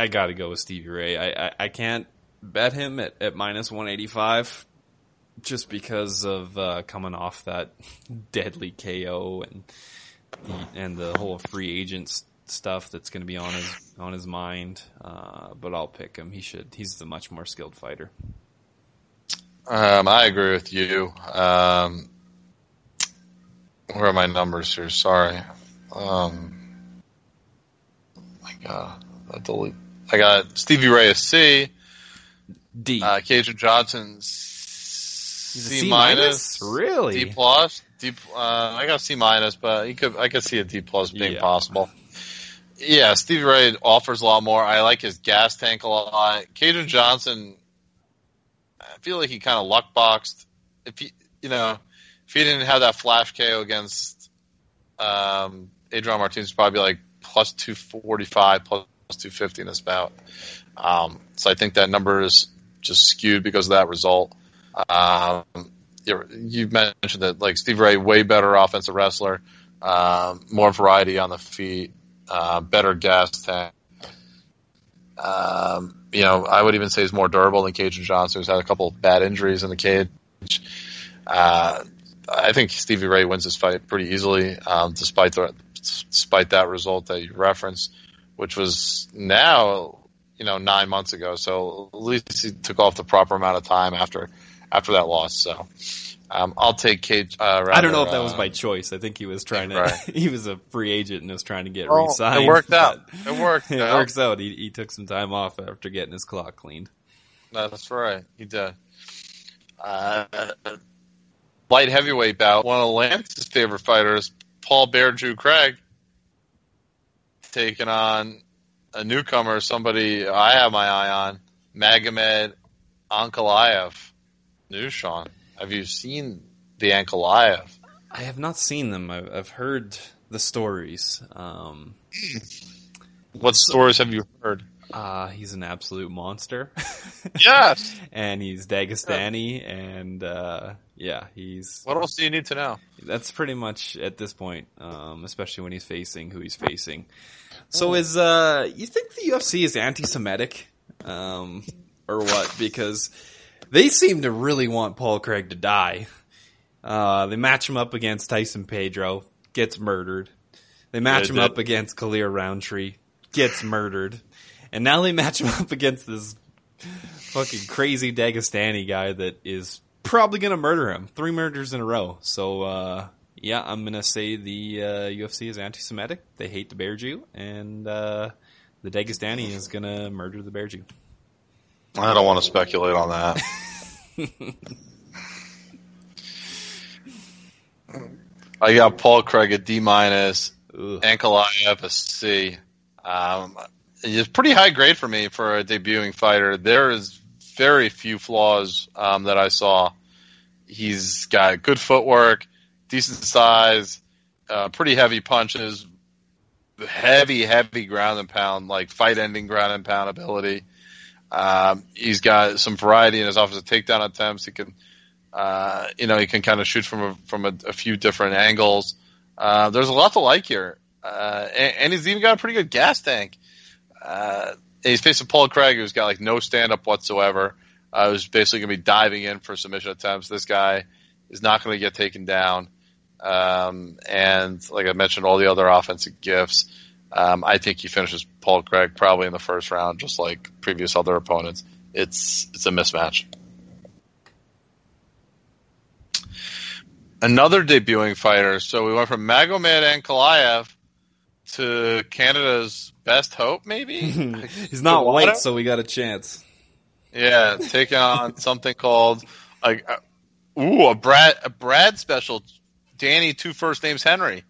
got to go with Stevie Ray. I can't bet him at minus 185 just because of coming off that deadly KO and the whole free agent stuff that's going to be on his mind. But I'll pick him. He's the much more skilled fighter. I agree with you. Where are my numbers here? Sorry. My God. I got Stevie Ray a C. D. Cajun Johnson C minus. Really? D plus. I got C minus, but I could see a D plus being possible. Yeah, Stevie Ray offers a lot more. I like his gas tank a lot. Cajun Johnson, I feel like he kind of luck boxed. If he didn't have that flash KO against Adrian Martinez, he'd probably be like plus 245, plus 250 in this bout. So I think that number is just skewed because of that result. You mentioned that, like, Stevie Ray, way better offensive wrestler, more variety on the feet, better gas tank. I would even say he's more durable than Cajun Johnson, who's had a couple of bad injuries in the cage. I think Stevie Ray wins this fight pretty easily, despite that result that you referenced, which was now 9 months ago. So at least he took off the proper amount of time after that loss. So I'll take Cage. I don't know if that was by choice. I think he was trying to. Right. He was a free agent and was trying to get re-signed. It worked out. It worked out. He took some time off after getting his clock cleaned. That's right. He did. Light heavyweight bout. One of Lance's favorite fighters, Paul Bear Drew Craig, taking on a newcomer, somebody I have my eye on, Magomed Ankalaev. New Shaun. Have you seen the Ankalaev? I have not seen them. I've heard the stories. What stories have you heard? He's an absolute monster. Yes! And he's Dagestani, and he's... What else do you need to know? That's pretty much at this point, especially when he's facing who he's facing. So you think the UFC is anti-Semitic? Or what? Because they seem to really want Paul Craig to die. They match him up against Tyson Pedro, gets murdered. They match him up against Khalil Roundtree, gets murdered. And now they match him up against this fucking crazy Dagestani guy that is probably going to murder him. 3 murders in a row. So, I'm going to say the UFC is anti-Semitic. They hate the Bear Jew. And the Dagestani is going to murder the Bear Jew. I don't want to speculate on that. I got Paul Craig a D minus, Ankalaev a C. It's pretty high grade for me for a debuting fighter. There is very few flaws that I saw. He's got good footwork, decent size, pretty heavy punches, heavy ground and pound, like fight-ending ground and pound ability. He's got some variety in his offensive takedown attempts. He can, he can kind of shoot from a few different angles. There's a lot to like here, and he's even got a pretty good gas tank. He's facing Paul Craig, who's got like no stand-up whatsoever. Who's basically going to be diving in for submission attempts. This guy is not going to get taken down. And like I mentioned, all the other offensive gifts. I think he finishes Paul Craig probably in the first round, just like previous other opponents. It's a mismatch. Another debuting fighter. So we went from Magomed Ankalaev to Canada's best hope, maybe? He's not white, so we got a chance. Yeah, taking on something called a Brad special. Danny, 2 first names Henry.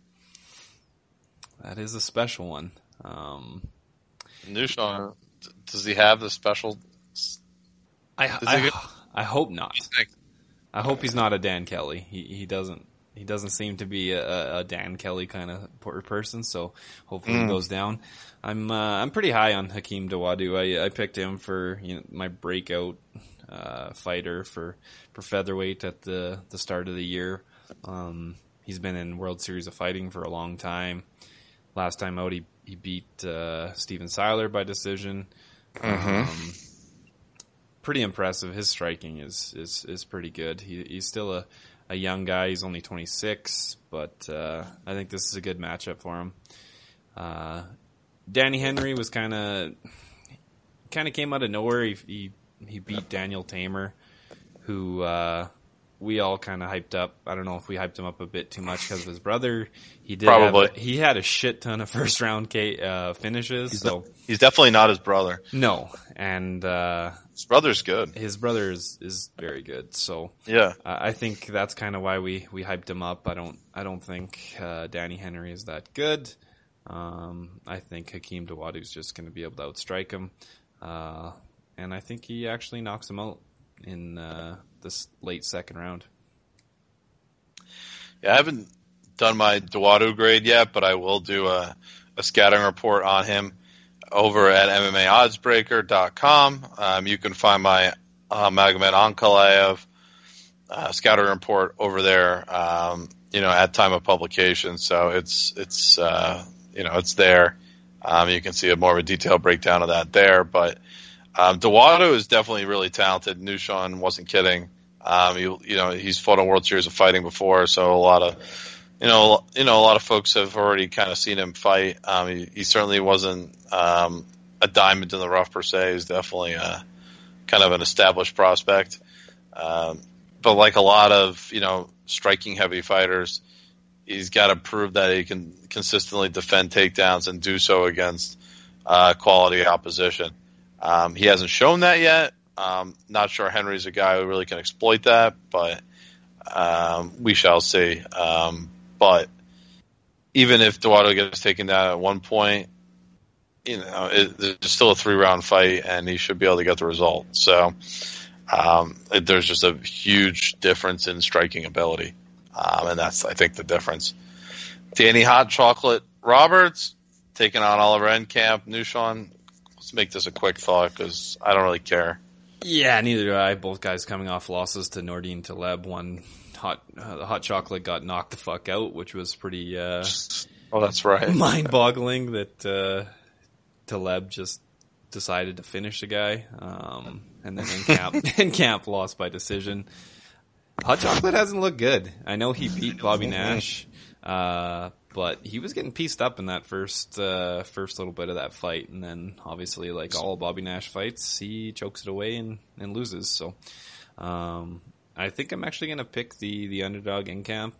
That is a special one. New Shaun, does he have the special? I hope not. I hope he's not a Dan Kelly. He doesn't he doesn't seem to be a Dan Kelly kind of person, so hopefully he goes down. I'm pretty high on Hakeem Dawodu. I picked him for my breakout fighter for featherweight at the start of the year. He's been in World Series of Fighting for a long time. Last time out, he beat Steven Seiler by decision. Pretty impressive. His striking is pretty good. He's still a young guy. He's only 26, but I think this is a good matchup for him. Danny Henry was kind of came out of nowhere. He beat Daniel Tamer, who we all kind of hyped up. I don't know if we hyped him up a bit too much because of his brother. He had a shit ton of first round finishes. He's definitely not his brother. No, and his brother's good. His brother is very good. So yeah, I think that's kind of why we hyped him up. I don't think Danny Henry is that good. I think Hakeem Dawodu is just going to be able to outstrike him, and I think he actually knocks him out in this late second round. Yeah, I haven't done my Dawodu grade yet, but I will do a scouting report on him over at mma-oddsbreaker.com. You can find my Magomed Ankalaev scouting report over there, at time of publication. So it's there. You can see more of a detailed breakdown of that there, but Dawodu is definitely really talented. Shaun wasn't kidding. He's fought a World Series of Fighting before, so a lot of folks have already kind of seen him fight. He certainly wasn't a diamond in the rough per se. He's definitely kind of an established prospect. But like a lot of striking heavy fighters, he's got to prove that he can consistently defend takedowns and do so against quality opposition. He hasn't shown that yet. Not sure Henry's a guy who really can exploit that, but we shall see. But even if Dawodu gets taken down at one point, there's still a 3-round fight, and he should be able to get the result. So there's just a huge difference in striking ability, and that's, I think, the difference. Danny Hot Chocolate Roberts taking on Oliver Enkamp. Shaun, let's make this a quick thought because I don't really care. Yeah, neither do I. Both guys coming off losses to Nordine Taleb. The Hot Chocolate got knocked the fuck out, which was pretty that's right, mind-boggling that Taleb just decided to finish the guy. And then Enkamp lost by decision. Hot Chocolate hasn't looked good. I know he beat Bobby Nash, but he was getting pieced up in that first little bit of that fight, and then obviously, like all Bobby Nash fights, he chokes it away and loses. So I think I'm actually going to pick the underdog Enkamp.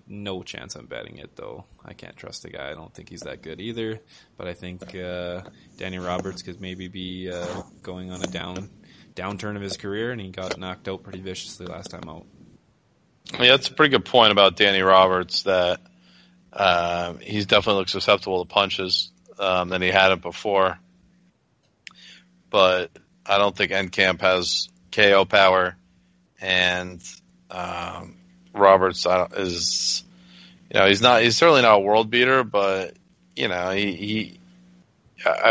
No chance I'm betting it, though. I can't trust the guy. I don't think he's that good either. But I think Danny Roberts could maybe be going on a downturn of his career, and he got knocked out pretty viciously last time out. Yeah, that's a pretty good point about Danny Roberts, that he's definitely looks susceptible to punches than he had it before. But I don't think Enkamp has KO power, and Roberts is, he's certainly not a world beater, but I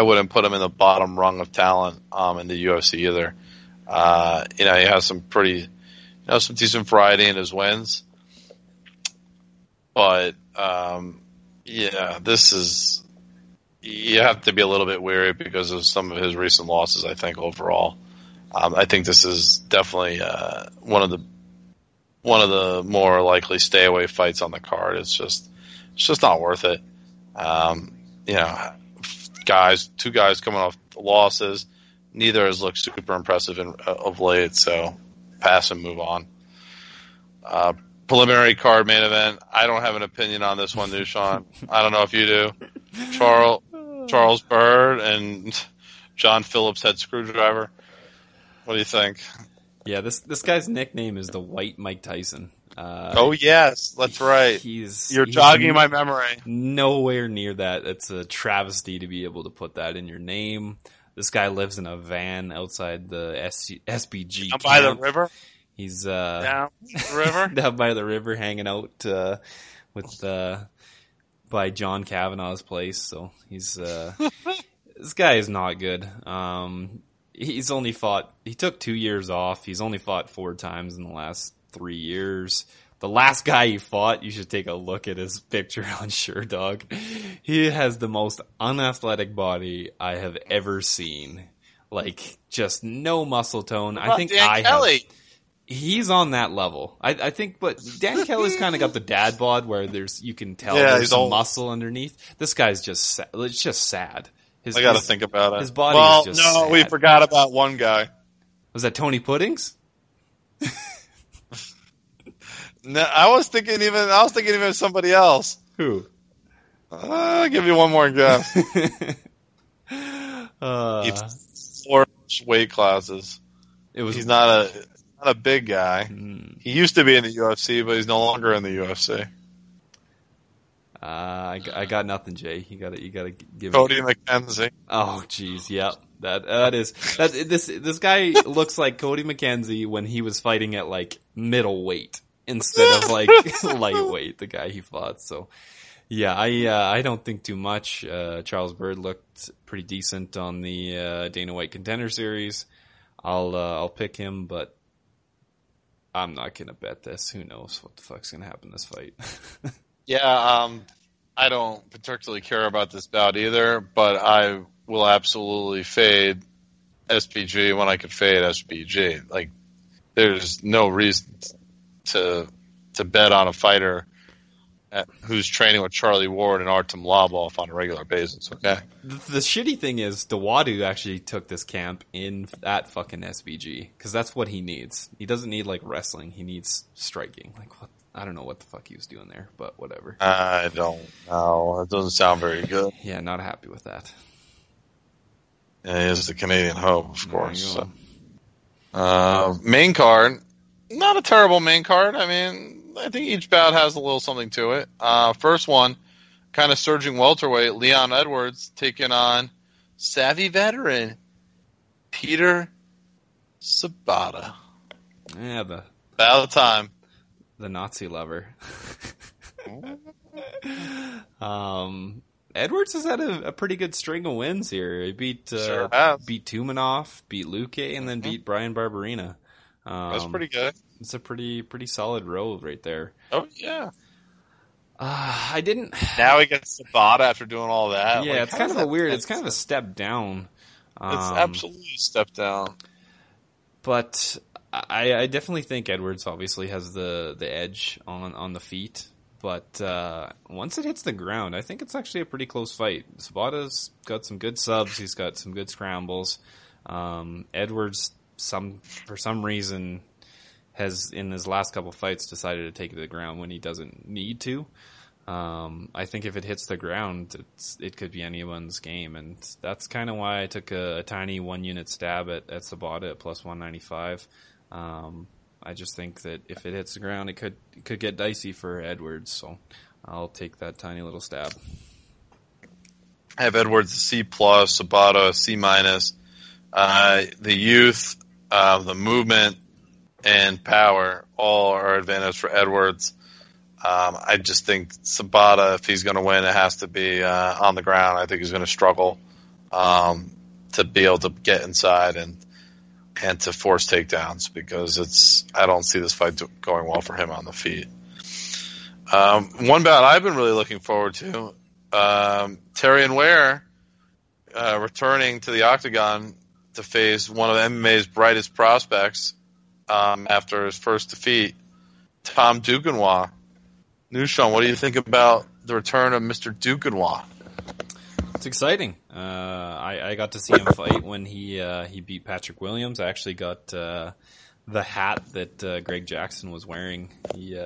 wouldn't put him in the bottom rung of talent in the UFC either. He has some pretty, some decent variety in his wins, but this is, you have to be a little bit wary because of some of his recent losses. I think overall, I think this is definitely one of the more likely stay away fights on the card. It's just not worth it. Two guys coming off losses, neither has looked super impressive of late, so pass and move on. Preliminary card main event. I don't have an opinion on this one, Shaun. I don't know if you do. Charles Bird and John Phillips head screwdriver. What do you think? Yeah, this guy's nickname is the White Mike Tyson. Oh yes, that's right. You're jogging my memory. Nowhere near that. It's a travesty to be able to put that in your name. This guy lives in a van outside the SBG camp. By the river? He's Down the river? down by the river hanging out by John Kavanaugh's place. So he's this guy is not good. He took 2 years off. He's only fought 4 times in the last 3 years. The last guy he fought, you should take a look at his picture on SureDog. He has the most unathletic body I have ever seen. Like, just no muscle tone. I think Dan Kelly? He's on that level. I think, but Dan Kelly's kind of got the dad bod where you can tell there's some old. Muscle underneath. This guy's it's just sad. I got to think about it. His body is just sad. We forgot about one guy. Was that Tony Puddings? No, I was thinking even somebody else. Who? I'll give you one more guess. He's 4 weight classes. He's not a big guy. He used to be in the UFC, but he's no longer in the UFC. I got nothing, Jay. You gotta give Cody McKenzie. Oh, jeez, yep. This guy looks like Cody McKenzie when he was fighting at like middleweight instead of like lightweight. The guy he fought. So, yeah, I don't think too much. Charles Byrd looked pretty decent on the Dana White Contender Series. I'll pick him, but I'm not gonna bet this. Who knows what the fuck's gonna happen in this fight? Yeah, I don't particularly care about this bout either, but I will absolutely fade SPG when I could fade SPG. Like, there's no reason to bet on a fighter who's training with Charlie Ward and Artem Lobov on a regular basis, okay? The shitty thing is, Dawadu actually took this camp at fucking SBG, because that's what he needs. He doesn't need, like, wrestling. He needs striking. Like, what? I don't know what the fuck he was doing there, but whatever. I don't know. It doesn't sound very good. Yeah, not happy with that. Yeah, he is the Canadian Hope, of course. So. Main card. Not a terrible main card. I mean, I think each bout has a little something to it. First one, kind of surging welterweight, Leon Edwards taking on savvy veteran Peter Sabata. Yeah, about time. The Nazi lover. Edwards has had a pretty good string of wins here. He beat Tumanov, beat Luque, and then beat Brian Barberina. That's pretty good. It's a pretty solid road right there. Oh yeah. I didn't. Now he gets Sabata after doing all that. Yeah, it's kind of a weird. It's kind of a step down. It's absolutely a step down. But I definitely think Edwards obviously has the edge on the feet. But once it hits the ground, I think it's actually a pretty close fight. Sabata's got some good subs. He's got some good scrambles. Edwards, for some reason, has in his last couple fights decided to take it to the ground when he doesn't need to. I think if it hits the ground, it could be anyone's game, and that's kind of why I took a tiny 1-unit stab at Sabata at plus 195. I just think that if it hits the ground, it could get dicey for Edwards, so I'll take that tiny little stab. I have Edwards a C+, Sabata a C-. The youth, the movement, and power all are advantage for Edwards. I just think Sabata, if he's going to win, it has to be on the ground. I think he's going to struggle to be able to get inside and to force takedowns, because I don't see this fight going well for him on the feet. One bout I've been really looking forward to, Terrion Ware returning to the octagon to face one of MMA's brightest prospects after his first defeat, Tom Duquesnoy. Shaun, what do you think about the return of Mr. Duquesnoy? It's exciting. I got to see him fight when he beat Patrick Williams. I actually got the hat that Greg Jackson was wearing. He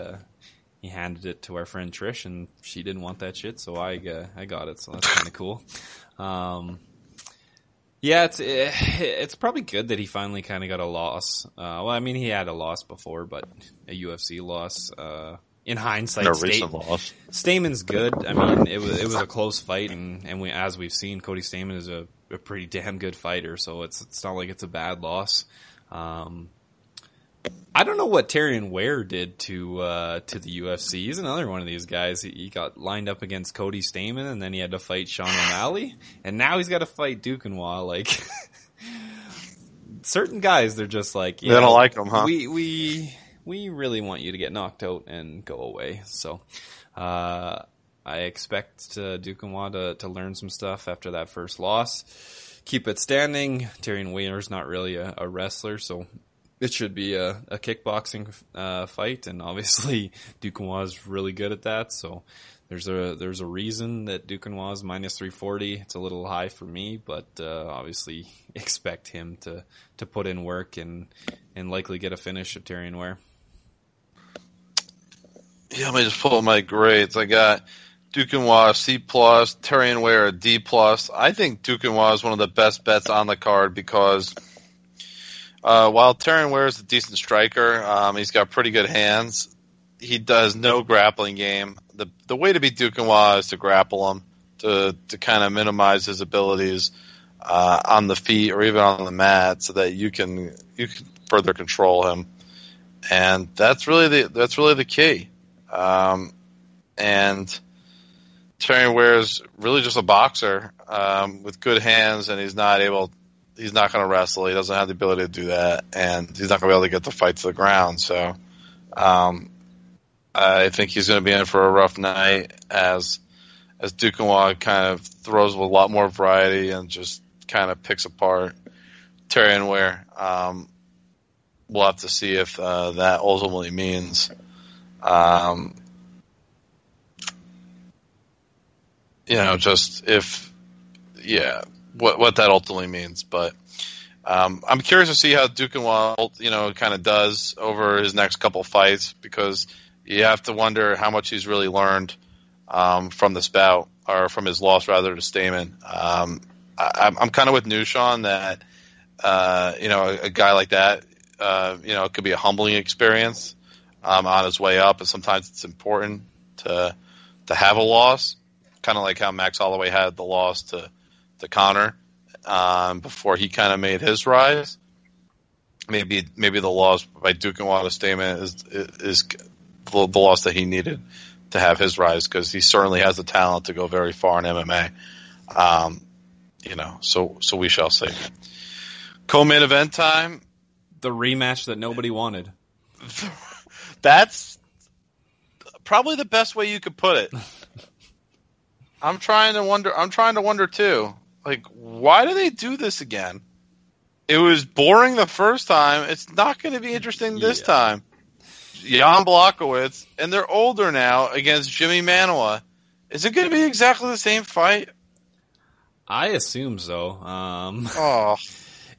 handed it to our friend Trish, and she didn't want that shit, so I got it. So that's kind of cool. Yeah, it's probably good that he finally kind of got a loss. Well, I mean, he had a loss before, but a UFC loss. In hindsight, Stamen's good. I mean, it was a close fight, and as we've seen, Cody Stamen is a pretty damn good fighter. So it's not like it's a bad loss. I don't know what Tyrion Ware did to the UFC. He's another one of these guys. He got lined up against Cody Stamann, and then he had to fight Sean O'Malley, and now he's got to fight Duquesnoy. Like certain guys, they're just like, they don't like him, huh? We really want you to get knocked out and go away. So I expect Duquesnoy to learn some stuff after that first loss. Keep it standing. Tyrion Ware's not really a wrestler, so it should be a kickboxing fight, and obviously Duquesnoy is really good at that. So there's a reason that Duquesnoy is minus 340. It's a little high for me, but obviously expect him to put in work and likely get a finish at Tyrion Ware. Yeah, let me just pull up my grades. I got Duquesnoy C+, Tyrion Ware D+. I think Duquesnoy is one of the best bets on the card because while Tyrion Ware is a decent striker, he's got pretty good hands. He does no grappling game. The way to beat Duquesnoy is to grapple him, to kind of minimize his abilities on the feet or even on the mat, so that you can further control him. And that's really the key. And Tyrion Ware is really just a boxer with good hands, and he's not going to wrestle. He doesn't have the ability to do that, and he's not going to be able to get the fight to the ground. So I think he's going to be in for a rough night as Duquesnoy kind of throws with a lot more variety and just kind of picks apart Tyrion Ware. We'll have to see if that ultimately means what that ultimately means. But I'm curious to see how Duquesnoy, kind of does over his next couple fights, because you have to wonder how much he's really learned from this bout, or from his loss rather to Stamann. I'm kind of with New Shaun that a guy like that, it could be a humbling experience on his way up, and sometimes it's important to have a loss, kind of like how Max Holloway had the loss to Conor before he kind of made his rise. Maybe the loss by Duquesnoy to Stamann is the loss that he needed to have his rise, because he certainly has the talent to go very far in MMA. So we shall see. Co-main event time. The rematch that nobody wanted. That's probably the best way you could put it. I'm trying to wonder too. Like, why do they do this again? It was boring the first time. It's not going to be interesting this time. Jan Blachowicz, and they're older now, against Jimmy Manuwa. Is it going to be exactly the same fight? I assume so.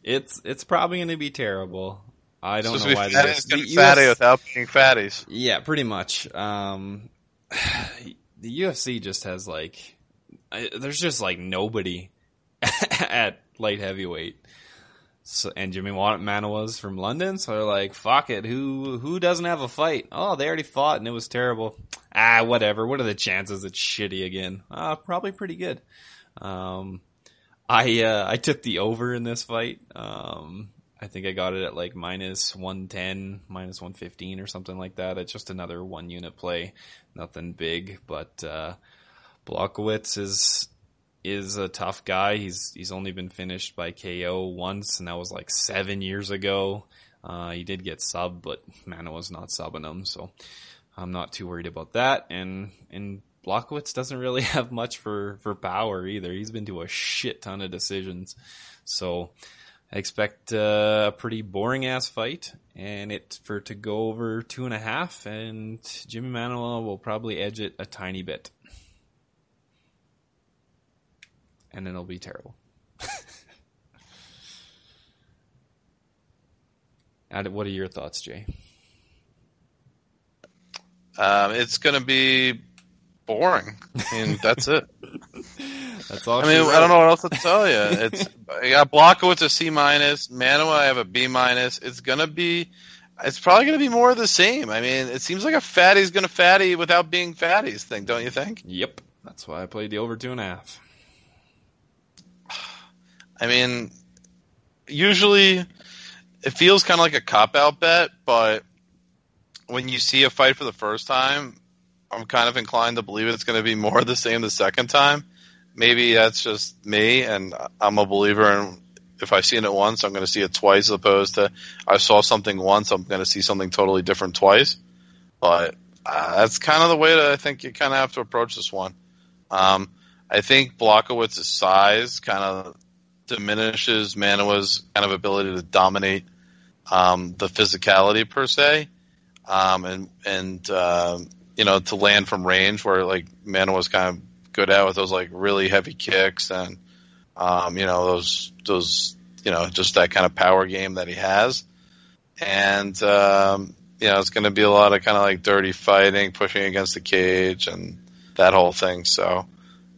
It's probably going to be terrible. I don't know why it's going to be fatty without being fatties. Yeah, pretty much. The UFC just has there's just nobody at light heavyweight. So, and Jimmy Manuwa's from London, so they're like, fuck it, who doesn't have a fight? Oh, they already fought and it was terrible. Whatever. What are the chances it's shitty again? Probably pretty good. I took the over in this fight. I think I got it at minus 110, minus 115 or something like that. It's just another 1 unit play. Nothing big, but Blachowicz is a tough guy. He's only been finished by KO once, and that was 7 years ago. He did get subbed, but Manuwa's not subbing him, so I'm not too worried about that. And Blachowicz doesn't really have much for power either. He's been to a shit ton of decisions, so I expect a pretty boring ass fight, and to go over 2.5, and Jimmy Manuwa will probably edge it a tiny bit. And then it'll be terrible. What are your thoughts, Jay? It's going to be boring. I mean, that's it. That's all. I don't know what else to tell you. I got Blachowicz a C-, Manuwa I have a B-. It's probably going to be more of the same. I mean, it seems like a fatty's going to fatty without being fatties thing, don't you think? Yep. That's why I played the over 2.5. I mean, usually it feels kind of like a cop-out bet, but when you see a fight for the first time, I'm kind of inclined to believe it's going to be more the same the second time. Maybe that's just me, and I'm a believer in if I've seen it once, I'm going to see it twice, as opposed to I saw something once, I'm going to see something totally different twice. But that's kind of the way that I think you kind of have to approach this one. I think Blachowicz' size kind of diminishes Manoa's kind of ability to dominate the physicality per se, and to land from range where like Manoa's kind of good at with those like really heavy kicks and those just that kind of power game that he has, and it's going to be a lot of kind of like dirty fighting, pushing against the cage, and that whole thing. So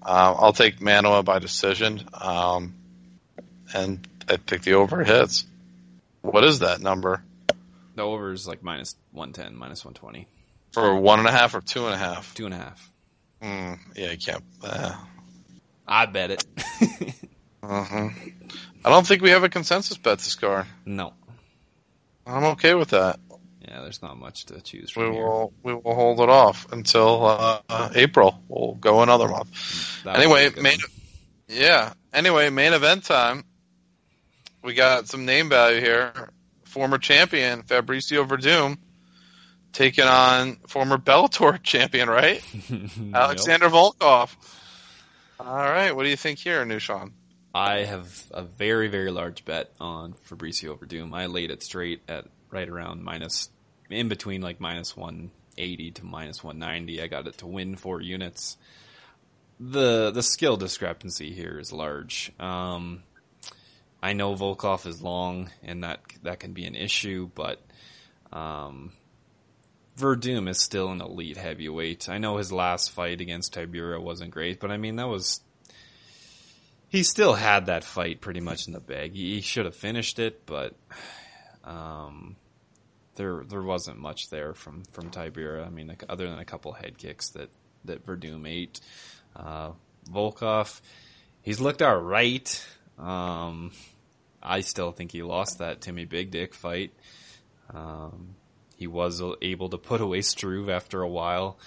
I'll take Manoa by decision, and I think the over hits. What is that number? The over is like minus 110, minus 120. For 1.5 or 2.5? 2.5. Yeah, you can't. I bet it. I don't think we have a consensus bet this card. No. I'm okay with that. Yeah, there's not much to choose from. We will hold it off until April. We'll go another month. Anyway, main event time. We got some name value here. Former champion Fabricio Verdum taking on former Bellator champion, right? Alexander Volkov. All right, what do you think here, Shaun? I have a very, very large bet on Fabricio Verdum. I laid it straight at right around in between like minus 180 to minus 190. I got it to win 4 units. The skill discrepancy here is large. I know Volkov is long, and that can be an issue, but Verdum is still an elite heavyweight. I know his last fight against Tibura wasn't great, but I mean he still had that fight pretty much in the bag. He should have finished it, but there wasn't much there from Tibura. I mean, other than a couple head kicks that Verdum ate. Volkov, he's looked all right. I still think he lost that Timmy Big Dick fight. He was able to put away Struve after a while.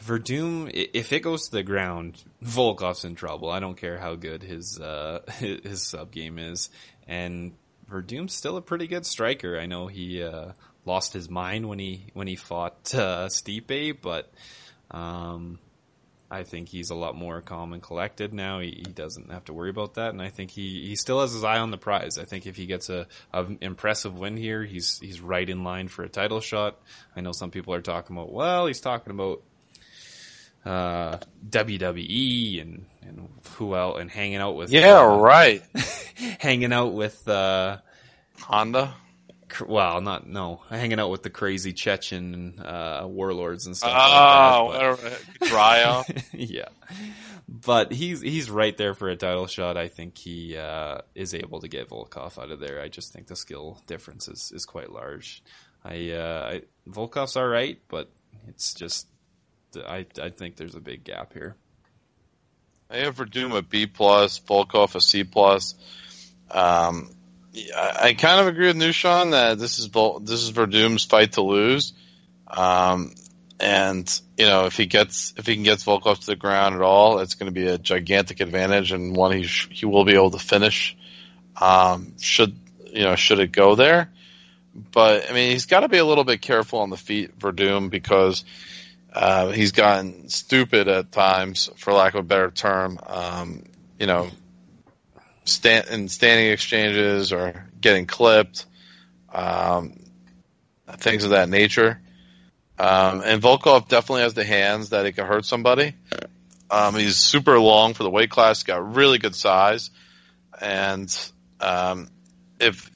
Verdum, if it goes to the ground, Volkov's in trouble. I don't care how good his sub game is. And Verdum's still a pretty good striker. I know he lost his mind when he fought Stipe, but I think he's a lot more calm and collected now. He doesn't have to worry about that, and I think he still has his eye on the prize. I think if he gets an impressive win here, he's right in line for a title shot. I know some people are talking about, well, he's talking about WWE and who else, and hanging out with hanging out with Honda. Hanging out with the crazy Chechen warlords and stuff. Dry yeah, but he's right there for a title shot. I think he is able to get Volkov out of there. I just think the skill difference is quite large. Volkov's all right, but it's just I think there's a big gap here. I have Verdum a B+, Volkov a C+. I kind of agree with Shaun that this is Verdum's fight to lose, and if he can get Volkov to the ground at all, it's going to be a gigantic advantage and one he will be able to finish. Should it go there, but I mean he's got to be a little bit careful on the feet, Verdum, because he's gotten stupid at times, for lack of a better term. Standing exchanges or getting clipped, things of that nature. And Volkov definitely has the hands that he can hurt somebody. He's super long for the weight class, got really good size, and if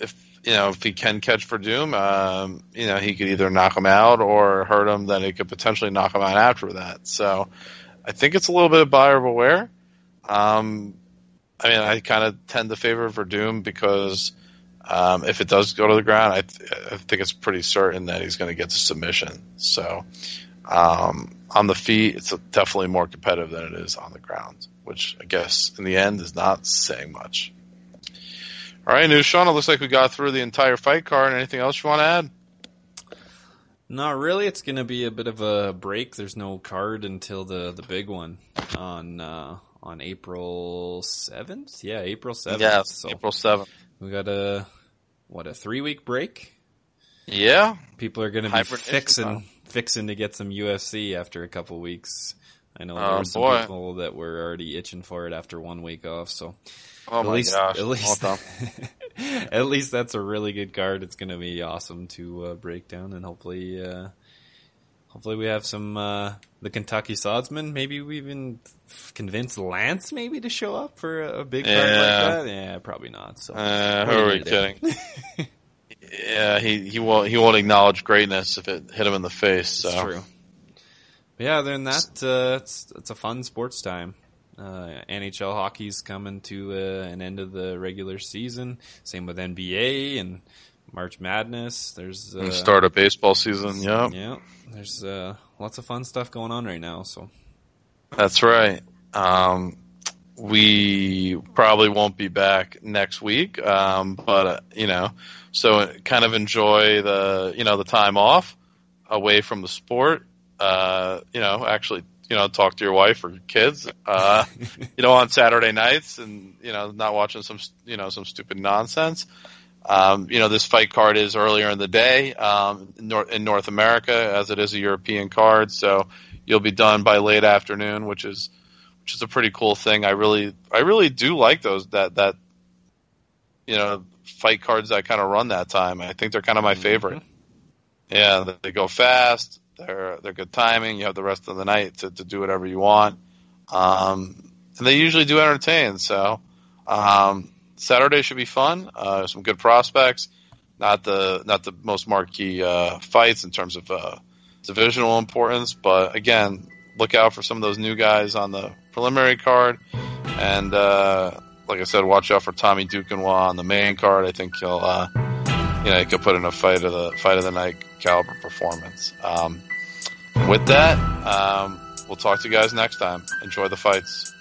he can catch Verdum, he could either knock him out or hurt him. Then he could potentially knock him out after that. So I think it's a little bit of buyer beware. I kind of tend to favor Verdum because if it does go to the ground, I think it's pretty certain that he's going to get to submission. So on the feet, it's definitely more competitive than it is on the ground, which I guess in the end is not saying much. All right, new Shaun. It looks like we got through the entire fight card. Anything else you want to add? Not really. It's going to be a bit of a break. There's no card until the big one on April 7th. Yeah, April 7th. Yeah, so April 7th. We got a 3-week break. Yeah, people are going to be fixing to get some UFC after a couple weeks. I know there were some people that were already itching for it after 1 week off. So at least at least that's a really good card. It's going to be awesome to break down, and hopefully we have some the Kentucky Swordsman. Maybe we even convince Lance maybe to show up for a big card like that. Yeah, probably not. So who are we kidding? Yeah, he won't acknowledge greatness if it hit him in the face. So. It's true. But yeah, other than that, it's a fun sports time. NHL hockey's coming to an end of the regular season. Same with NBA and March Madness. There's start of baseball season. Yeah, yeah. There's lots of fun stuff going on right now. So that's right. We probably won't be back next week, but so kind of enjoy the time off away from the sport. Actually, talk to your wife or kids, on Saturday nights, and not watching some stupid nonsense. This fight card is earlier in the day in North America, as it is a European card, so you'll be done by late afternoon, which is a pretty cool thing. I really do like those that fight cards that kind of run that time. I think they're kind of my favorite. Yeah, they go fast. They're good timing. You have the rest of the night to do whatever you want. And they usually do entertain. So Saturday should be fun. Some good prospects. Not the most marquee fights in terms of divisional importance, but again, look out for some of those new guys on the preliminary card. And like I said, watch out for Tommy Duquesnoy on the main card. I think he'll he could put in a fight of the night caliber performance. With that, we'll talk to you guys next time. Enjoy the fights.